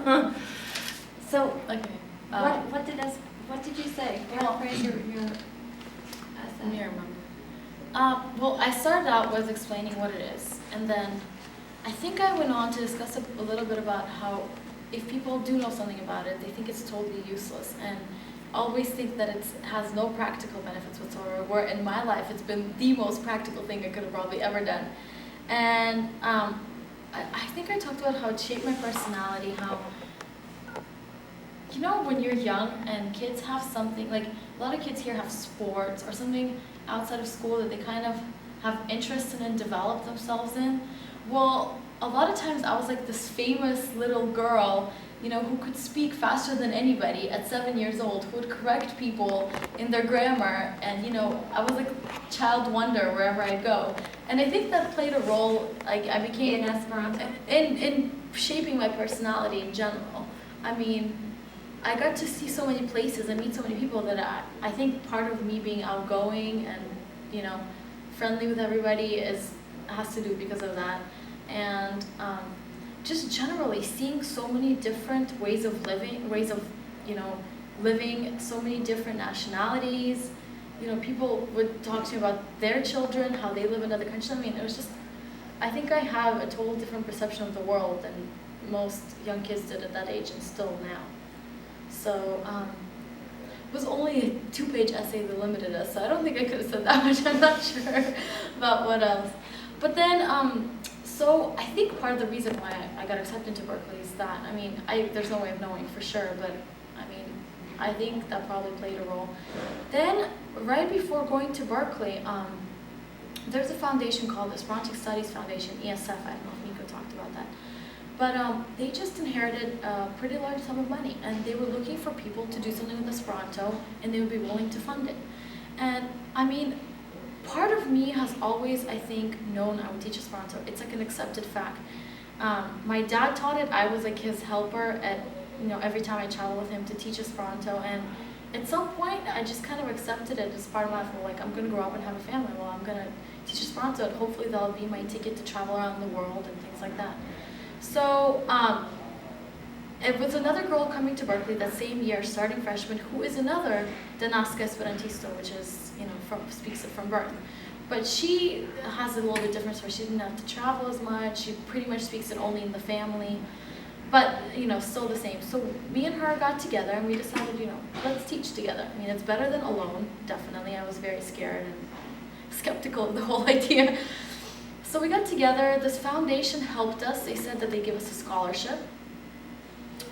So, Okay. what did you say? Paraphrase your essay. Let me remember. Well, I started out with explaining what it is, and then I think I went on to discuss a little bit about how if people do know something about it, they think it's totally useless, and always think that it has no practical benefits whatsoever, where in my life it's been the most practical thing I could have probably ever done. And I think I talked about how it shaped my personality, how, you know, when you're young and kids have something, like a lot of kids here have sports or something outside of school that they kind of have interest in and develop themselves in. Well, a lot of times I was like this famous little girl, you know, who could speak faster than anybody at 7 years old, who would correct people in their grammar, and, you know, I was like child wonder wherever I go. And I think that played a role, like I became in Esperanto? in shaping my personality in general. I mean, I got to see so many places and meet so many people that I think part of me being outgoing and, you know, friendly with everybody has to do because of that. And just generally seeing so many different ways of living, living, so many different nationalities. You know, people would talk to me about their children, how they live in other countries. I mean, it was just, I think I have a total different perception of the world than most young kids did at that age and still now. So it was only a 2-page essay that limited us, so I don't think I could have said that much. I'm not sure about what else. But then, so I think part of the reason why I got accepted to Berkeley is that, I mean, there's no way of knowing for sure, but I mean, I think that probably played a role. Then, right before going to Berkeley, there's a foundation called Esperantic Studies Foundation, ESF. I don't know if Nico talked about that. But they just inherited a pretty large sum of money, and they were looking for people to do something with Esperanto, and they would be willing to fund it. And I mean, part of me has always, I think, known I would teach Esperanto. It's like an accepted fact. My dad taught it. I was like his helper at, you know, every time I traveled with him to teach Esperanto. And at some point, I just kind of accepted it as part of my life. Like, I'm going to grow up and have a family. Well, I'm going to teach Esperanto, and hopefully that'll be my ticket to travel around the world and things like that. So it was another girl coming to Berkeley that same year, starting freshman, who is another NASK Esperantista, which is, you know, speaks it from birth. But she has a little bit different, so she didn't have to travel as much. She pretty much speaks it only in the family, but, you know, still the same. So me and her got together, and we decided, you know, let's teach together. I mean, it's better than alone, definitely. I was very scared and skeptical of the whole idea. So we got together. This foundation helped us. They said that they give us a scholarship.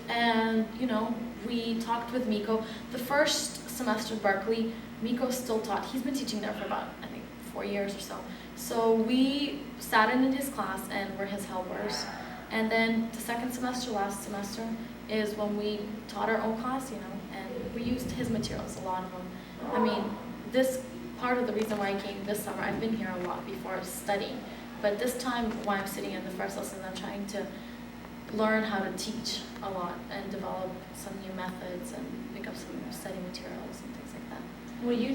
And, you know, we talked with Miko. The first semester at Berkeley, Miko still taught. He's been teaching there for about, I think, 4 years or so. So we sat in his class and were his helpers. And then the second semester, last semester, is when we taught our own class, you know, and we used his materials, a lot of them. I mean, this part of the reason why I came this summer, I've been here a lot before studying. But this time, while I'm sitting in the first lesson, I'm trying to learn how to teach a lot and develop some new methods and pick up some study materials and things like that. Well, you